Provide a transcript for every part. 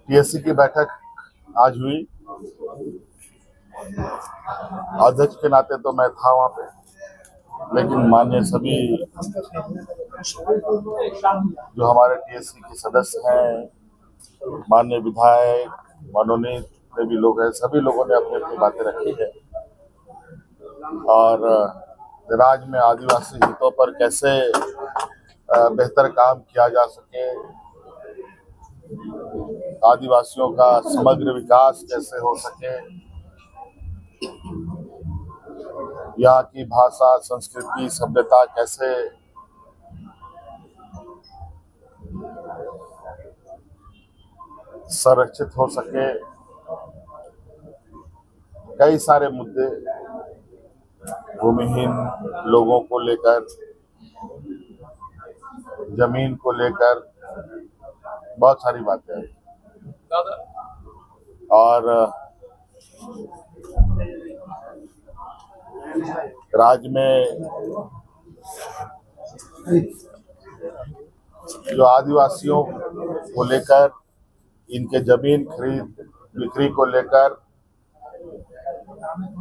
TSC की बैठक आज हुई। अध्यक्ष के नाते तो मैं था वहां पे, लेकिन माननीय सभी जो हमारे टीएससी के सदस्य हैं, माननीय विधायक, मनोनीत भी लोग हैं, सभी लोगों ने अपनी अपनी बातें रखी है। और राज्य में आदिवासी हितों पर कैसे बेहतर काम किया जा सके, आदिवासियों का समग्र विकास कैसे हो सके, यहाँ की भाषा, संस्कृति, सभ्यता कैसे संरक्षित हो सके, कई सारे मुद्दे भूमिहीन लोगों को लेकर, जमीन को लेकर बहुत सारी बातें हैं। और राज्य में जो आदिवासियों को लेकर, इनके जमीन खरीद बिक्री को लेकर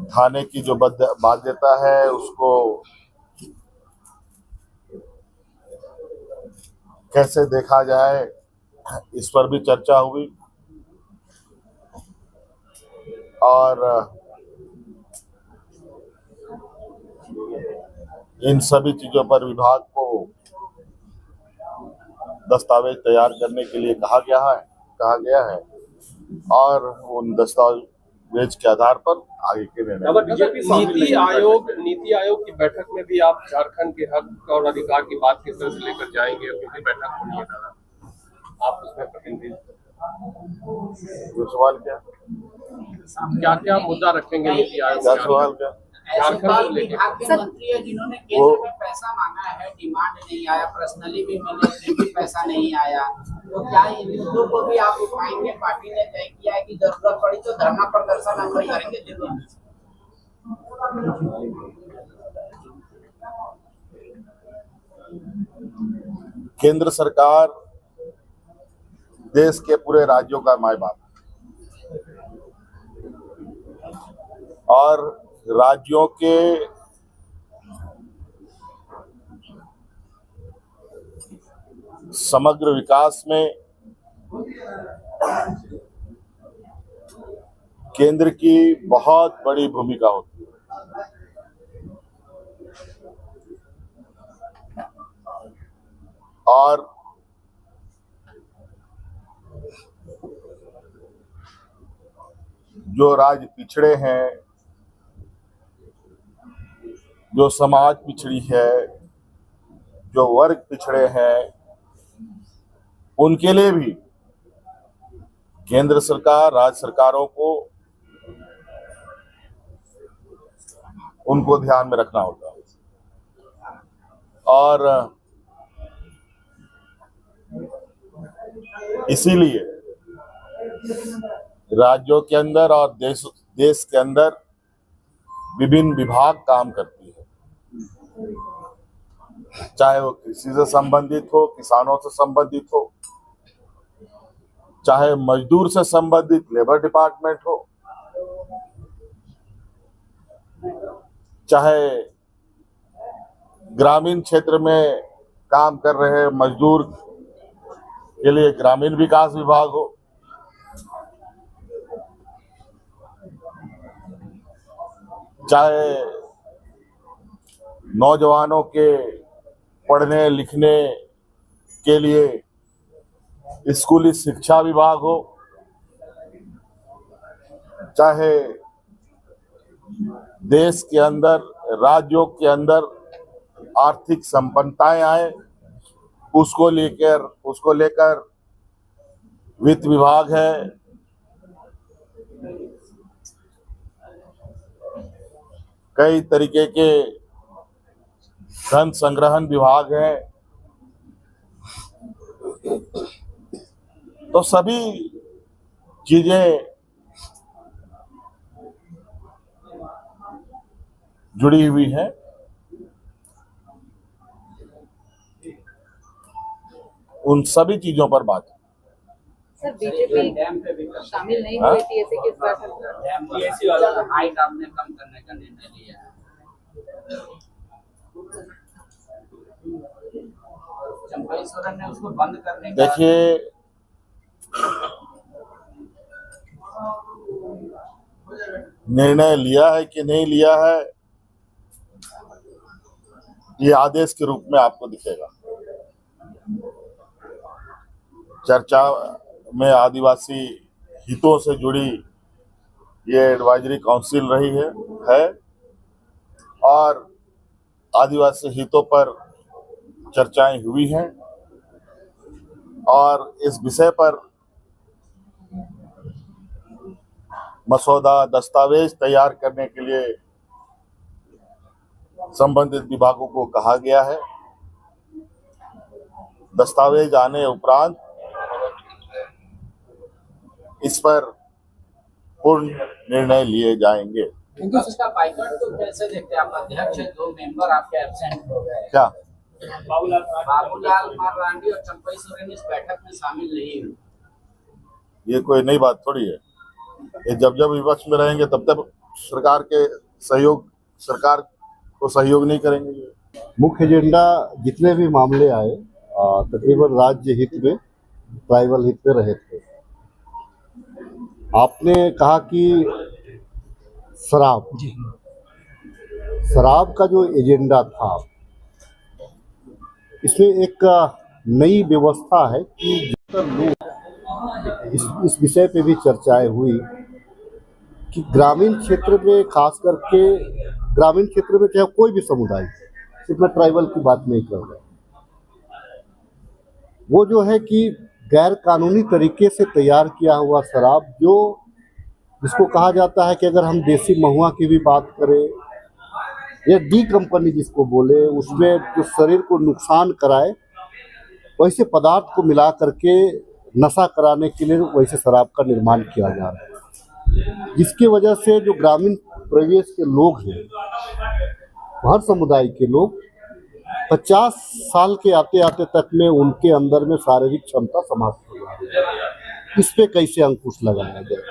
थाने की जो बाध्यता है, उसको कैसे देखा जाए, इस पर भी चर्चा हुई। और इन सभी चीजों पर विभाग को दस्तावेज तैयार करने के लिए कहा गया है और उन दस्तावेज के आधार पर आगे के निर्णय। नीति आयोग की बैठक में भी आप झारखंड के हक और अधिकार की बात किस तरह से लेकर जाएंगे, क्योंकि बैठक होनी है दादा, आप उसमें प्रतिनिधि सवाल क्या मुद्दा रखेंगे नीति आयोग? सवाल क्या? विभाग के मंत्री है जिन्होंने केंद्र में पैसा मांगा है, डिमांड नहीं आया, पर्सनली भी मिले फिर भी पैसा नहीं आया, तो क्या इन मुद्दों को भी आप उठाएंगे? पार्टी ने तय किया है कि जरूरत पड़ी तो धरना प्रदर्शन हम करेंगे दिल्ली में। केंद्र सरकार देश के पूरे राज्यों का माय बाप और राज्यों के समग्र विकास में केंद्र की बहुत बड़ी भूमिका होती है। और जो राज्य पिछड़े हैं, जो समाज पिछड़ी है, जो वर्ग पिछड़े हैं, उनके लिए भी केंद्र सरकार, राज्य सरकारों को उनको ध्यान में रखना होता है। और इसीलिए राज्यों के अंदर और देश के अंदर विभिन्न विभाग काम करती है, चाहे वो कृषि से संबंधित हो, किसानों से संबंधित हो, चाहे मजदूर से संबंधित लेबर डिपार्टमेंट हो, चाहे ग्रामीण क्षेत्र में काम कर रहे मजदूर के लिए ग्रामीण विकास विभाग हो, चाहे नौजवानों के पढ़ने लिखने के लिए स्कूली शिक्षा विभाग हो, चाहे देश के अंदर, राज्यों के अंदर आर्थिक संपन्नताएं आए, उसको लेकर वित्त विभाग है, कई तरीके के धन संग्रहण विभाग है। तो सभी चीजें जुड़ी हुई हैं। उन सभी चीजों पर बात सर बीजेपी डैम पे भी शामिल नहीं हुई थी ऐसे किस बात में? डैम टीएससी वाला हाइट आपने कम करने का निर्णय लिया है। चंपई सोरेन ने उसको बंद करने का देखिए, निर्णय लिया है कि नहीं लिया है, ये आदेश के रूप में आपको दिखेगा। चर्चा में आदिवासी हितों से जुड़ी ये एडवाइजरी काउंसिल रही है और आदिवासी हितों पर चर्चाएं हुई हैं और इस विषय पर मसौदा दस्तावेज तैयार करने के लिए संबंधित विभागों को कहा गया है। दस्तावेज आने उपरांत इस पर पूर्ण निर्णय लिए जाएंगे। उसका बाइकआउट तो कैसे देखते हैं आप? अध्यक्ष 2 मेंबर आपके एब्सेंट हो गए। क्या बाबूलाल मरांडी और चंपई सोरेन इस बैठक में शामिल नहीं हुए। ये कोई नई बात थोड़ी है। ये जब जब विपक्ष में रहेंगे तब तक सरकार को सहयोग नहीं करेंगे। मुख्य एजेंडा जितने भी मामले आए तकरीबन राज्य हित में, ट्राइबल हित में रहे थे। आपने कहा कि शराब का जो एजेंडा था, इसमें एक नई व्यवस्था है कि लोग इस विषय पे भी चर्चाएं हुई कि ग्रामीण क्षेत्र में, खास करके ग्रामीण क्षेत्र में चाहे कोई भी समुदाय, सिर्फ मैं ट्राइबल की बात नहीं कर रहा, वो जो है कि गैर कानूनी तरीके से तैयार किया हुआ शराब, जो जिसको कहा जाता है कि अगर हम देसी महुआ की भी बात करें या डी कंपनी जिसको बोले, उसमें जो शरीर को नुकसान कराए वैसे पदार्थ को मिला करके नशा कराने के लिए वैसे शराब का निर्माण किया जा रहा है, जिसकी वजह से जो ग्रामीण परिवेश के लोग हैं, हर समुदाय के लोग 50 साल के आते आते तक में उनके अंदर में शारीरिक क्षमता समाप्त हो जाती है। इस पे कैसे अंकुश लगाया जाए?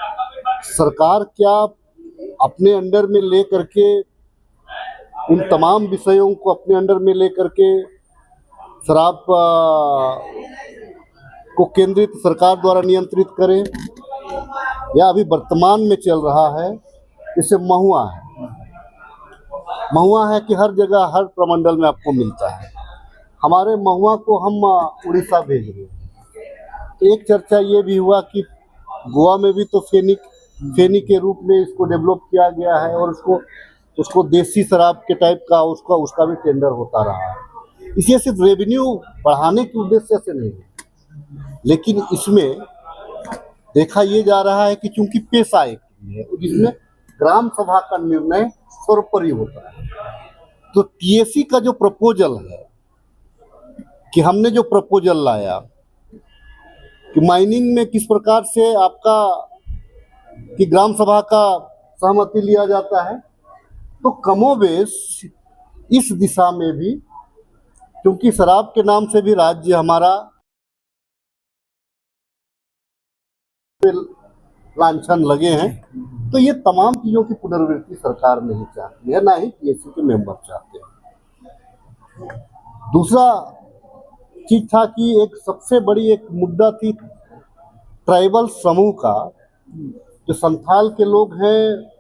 सरकार क्या अपने अंडर में ले करके उन तमाम विषयों को अपने अंडर में ले करके शराब को केंद्रित सरकार द्वारा नियंत्रित करे, या अभी वर्तमान में चल रहा है जैसे महुआ है कि हर जगह हर प्रमंडल में आपको मिलता है। हमारे महुआ को हम उड़ीसा भेज रहे हैं। एक चर्चा ये भी हुआ कि गोवा में भी तो फेनी के रूप में इसको डेवलप किया गया है और उसको देसी शराब के टाइप का उसका भी टेंडर होता रहा है। इसलिए सिर्फ रेवेन्यू बढ़ाने के उद्देश्य से नहीं, लेकिन इसमें देखा ये जा रहा है कि चूंकि पेशा एक है, जिसमें ग्राम सभा का निर्णय सर्वोपरि होता है, तो टीएससी का जो प्रपोजल है कि हमने जो प्रपोजल लाया कि माइनिंग में किस प्रकार से आपका कि ग्राम सभा का सहमति लिया जाता है, तो कमोबेश इस दिशा में भी, क्योंकि शराब के नाम से भी राज्य हमारा लांछन लगे हैं, तो ये तमाम चीज़ों की पुनर्वृत्ति सरकार नहीं चाहती है, ना ही टीएससी के मेंबर चाहते हैं। दूसरा चीज था कि एक सबसे बड़ी एक मुद्दा थी ट्राइबल समूह का, जो संथाल के लोग हैं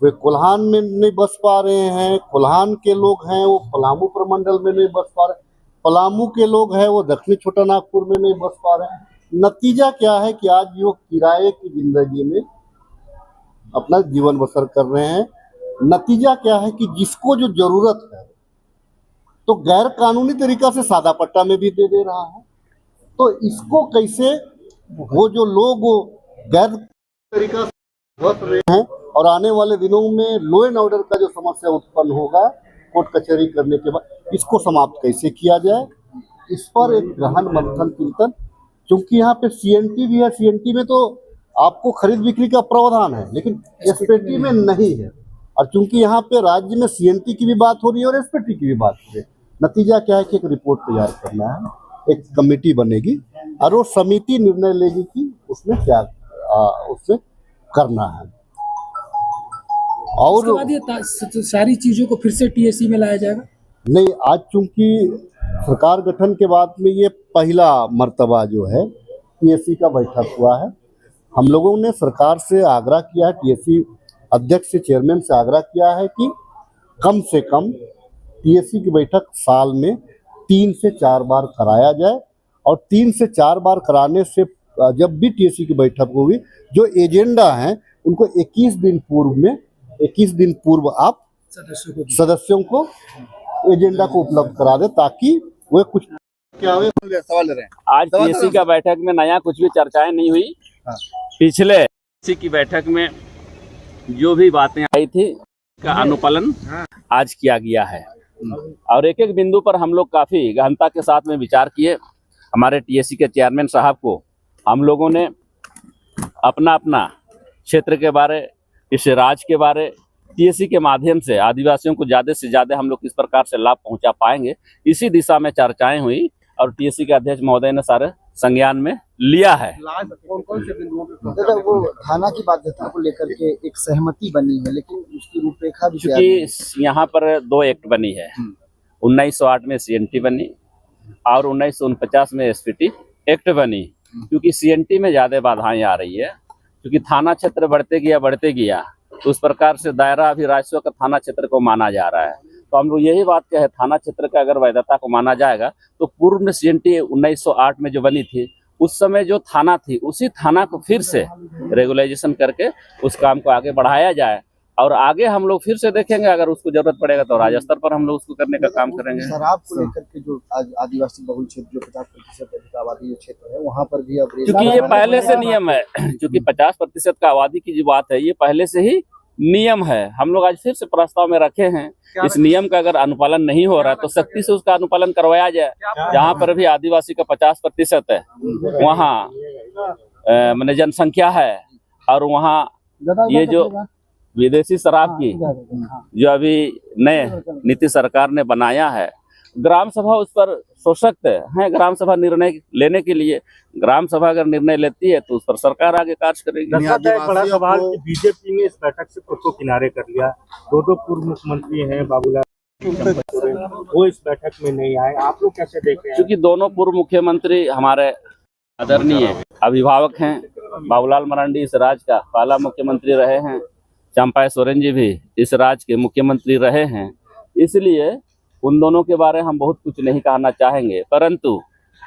वे कोल्हान में नहीं बस पा रहे हैं, कोल्हान के लोग हैं वो पलामू प्रमंडल में नहीं बस पा रहे, पलामू के लोग हैं वो दक्षिणी छोटा नागपुर में नहीं बस पा रहे हैं। नतीजा क्या है कि आज वो किराए की जिंदगी में अपना जीवन बसर कर रहे हैं। नतीजा क्या है कि जिसको जो जरूरत है तो गैर कानूनी तरीका से सादा पट्टा में भी दे रहा है, तो इसको कैसे वो जो लोग वो गैर तरीका से बस रहे हैं, और आने वाले दिनों में लॉ एंड ऑर्डर का जो समस्या उत्पन्न होगा कोर्ट कचहरी करने के बाद, इसको समाप्त कैसे किया जाए, इस पर एक गहन मंथन चिंतन, क्योंकि यहाँ पे सीएनटी भी है। सीएनटी में तो आपको खरीद बिक्री का प्रावधान है, लेकिन एसपीटी में नहीं है, और चूंकि यहाँ पे राज्य में सीएनटी की भी बात हो रही है और एसपीटी की भी बात हो रही है, नतीजा क्या है कि एक रिपोर्ट तैयार करना है, एक कमेटी बनेगी और वो समिति निर्णय लेगी कि उसमें क्या उससे करना है। और उसके बाद ये सारी चीजों को फिर से टीएससी में लाया जाएगा। नहीं, आज चूंकि सरकार गठन के बाद में ये पहला मर्तबा जो है टीएससी का बैठक हुआ है। हम लोगों ने सरकार से आग्रह किया है, टीएससी अध्यक्ष से, चेयरमैन से आग्रह किया है कि कम से कम टीएससी की बैठक साल में 3 से 4 बार कराया जाए, और 3 से 4 बार कराने से जब भी टीएससी की बैठक होगी, जो एजेंडा है उनको 21 दिन पूर्व आप सदस्यों को एजेंडा को उपलब्ध करा दे, ताकि वे कुछ क्या सवाल ले रहे हैं। आज टीएससी का बैठक में नया कुछ भी चर्चाएं नहीं हुई। पिछले टीएससी की बैठक में जो भी बातें आई थी का अनुपालन आज किया गया है, और एक एक बिंदु पर हम लोग काफी गहनता के साथ में विचार किए। हमारे टीएससी के चेयरमैन साहब को हम लोगों ने अपना अपना क्षेत्र के बारे, इस राज्य के बारे, टीएससी के माध्यम से आदिवासियों को ज़्यादा से ज़्यादा हम लोग किस प्रकार से लाभ पहुंचा पाएंगे, इसी दिशा में चर्चाएं हुई, और टीएससी के अध्यक्ष महोदय ने सारे संज्ञान में लिया है। कौन से बिंदुओं पे दादा, वो थाना की बाध्यता को लेकर के एक सहमति बनी है, लेकिन उसकी रूपरेखा भी क्योंकि यहाँ पर 2 एक्ट बनी है। 1908 में सीएनटी बनी और 1949 में एसपीटी एक्ट बनी। क्योंकि सीएनटी में ज़्यादा बाधाएं आ रही है, क्योंकि थाना क्षेत्र बढ़ते गया, तो उस प्रकार से दायरा अभी राजस्व का थाना क्षेत्र को माना जा रहा है। तो हम लोग यही बात कहे, थाना क्षेत्र का अगर वैधता को माना जाएगा तो पूर्व में सीएनटी 1908 में जो बनी थी, उस समय जो थाना थी, उसी थाना को फिर से रेगुलाइजेशन करके उस काम को आगे बढ़ाया जाए, और आगे हम लोग फिर से देखेंगे, अगर उसको जरूरत पड़ेगा तो राज्य स्तर पर हम लोग उसको करने का काम करेंगे। शराब को लेकर के जो आदिवासी बहुल क्षेत्र, जो 50% अधिक आबादी जो क्षेत्र है, वहाँ पर भी अब क्योंकि ये पहले से नियम है, क्योंकि 50% का आबादी की जो बात है, ये पहले से ही नियम है। हम लोग आज फिर से प्रस्ताव में रखे हैं, इस नियम का अगर अनुपालन नहीं हो रहा है तो सख्ती से उसका अनुपालन करवाया जाए। जहाँ पर भी आदिवासी का 50% है, वहाँ मैंने जनसंख्या है, और वहाँ ये जो विदेशी शराब की जो अभी नए नीति सरकार ने बनाया है, ग्राम सभा उस पर सशक्त है। ग्राम सभा निर्णय लेने के लिए, ग्राम सभा अगर निर्णय लेती है तो उस पर सरकार आगे कार्य करेगी। एक बड़ा सवाल कि बीजेपी ने इस बैठक से खुद को किनारे कर लिया। 2 पूर्व मुख्यमंत्री हैं, बाबूलाल, वो इस बैठक में नहीं आए, आप लोग कैसे देख रहे हैं? क्योंकि दोनों पूर्व मुख्यमंत्री हमारे आदरणीय अभिभावक हैं। बाबूलाल मरांडी इस राज्य का पहला मुख्यमंत्री रहे हैं, चंपाई सोरेन जी भी इस राज्य के मुख्यमंत्री रहे हैं, इसलिए उन दोनों के बारे में हम बहुत कुछ नहीं कहना चाहेंगे। परंतु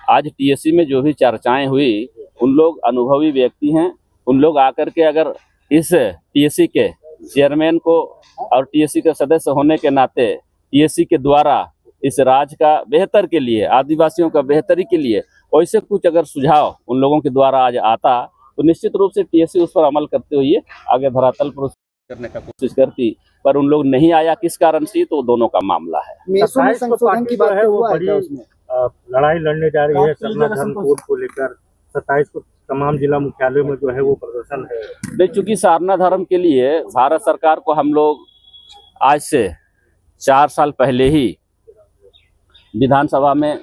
आज टीएससी में जो भी चर्चाएं हुई, उन लोग अनुभवी व्यक्ति हैं। उन लोग आकर के अगर इस टीएससी के चेयरमैन को और टीएससी के सदस्य होने के नाते टीएससी के द्वारा इस राज्य का बेहतर के लिए, आदिवासियों का बेहतरी के लिए वैसे कुछ अगर सुझाव उन लोगों के द्वारा आज आता, तो निश्चित रूप से टीएससी उस पर अमल करते हुए आगे धरातल पर करने का कोशिश करती, पर उन लोग नहीं आया। किस कारण से, तो दोनों का मामला है। मेसो में संशोधन की बात है, वो बड़ी लड़ाई लड़ने जा रही है सरना धर्म कोड को लेकर। 27 को तमाम जिला मुख्यालयों में जो है वो प्रदर्शन है। देख, चूंकि सारना धर्म के लिए भारत सरकार को हम लोग आज से 4 साल पहले ही विधानसभा में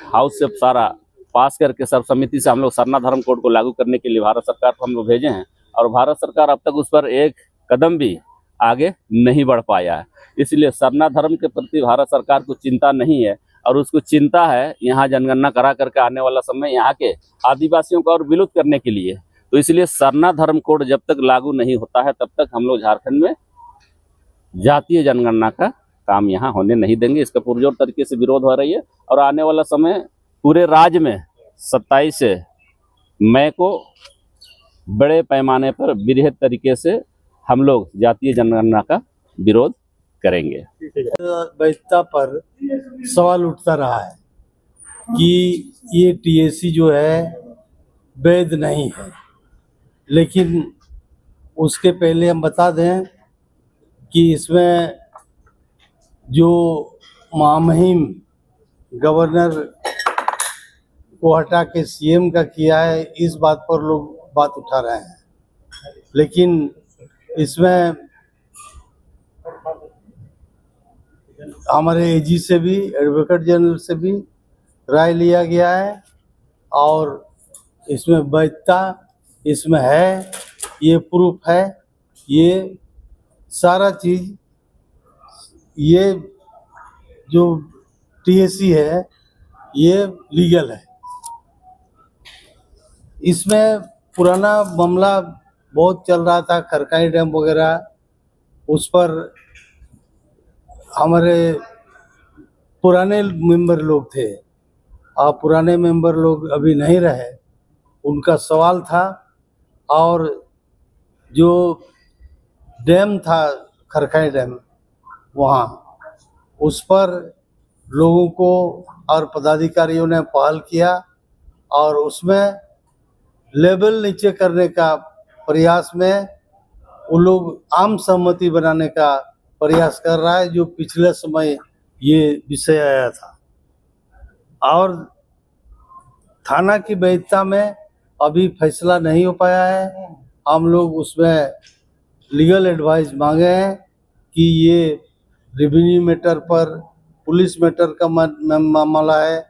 हाउस से सारा पास करके सर्वसम्मति से हम लोग सरना धर्म कोड को लागू करने के लिए भारत सरकार को हम लोग भेजे हैं, और भारत सरकार अब तक उस पर एक कदम भी आगे नहीं बढ़ पाया है। इसलिए सरना धर्म के प्रति भारत सरकार को चिंता नहीं है, और उसको चिंता है यहाँ जनगणना करा करके आने वाला समय यहाँ के आदिवासियों को और विलुप्त करने के लिए। तो इसलिए सरना धर्म कोड जब तक लागू नहीं होता है, तब तक हम लोग झारखंड में जातीय जनगणना का काम यहाँ होने नहीं देंगे। इसका पुरजोर तरीके से विरोध हो रही है, और आने वाला समय पूरे राज्य में 27 मई को बड़े पैमाने पर बृहद तरीके से हम लोग जातीय जनगणना का विरोध करेंगे। वैधता पर सवाल उठता रहा है कि ये टीएससी जो है वैध नहीं है, लेकिन उसके पहले हम बता दें कि इसमें जो महामहिम गवर्नर को हटा के सीएम का किया है, इस बात पर लोग बात उठा रहे हैं, लेकिन इसमें हमारे एजी से भी, एडवोकेट जनरल से भी राय लिया गया है, और इसमें वैधता इसमें है, ये प्रूफ है, ये सारा चीज़, ये जो टीएसी है ये लीगल है। इसमें पुराना मामला बहुत चल रहा था, खरकाई डैम वगैरह, उस पर हमारे पुराने मेंबर लोग थे और पुराने मेंबर लोग अभी नहीं रहे, उनका सवाल था। और जो डैम था खरकाई डैम, वहाँ उस पर लोगों को और पदाधिकारियों ने पहल किया और उसमें लेवल नीचे करने का प्रयास में वो लोग आम सहमति बनाने का प्रयास कर रहा है, जो पिछले समय ये विषय आया था। और थाना की वैधता में अभी फैसला नहीं हो पाया है। हम लोग उसमें लीगल एडवाइस मांगे हैं कि ये रेवेन्यू मैटर पर पुलिस मैटर का मामला है,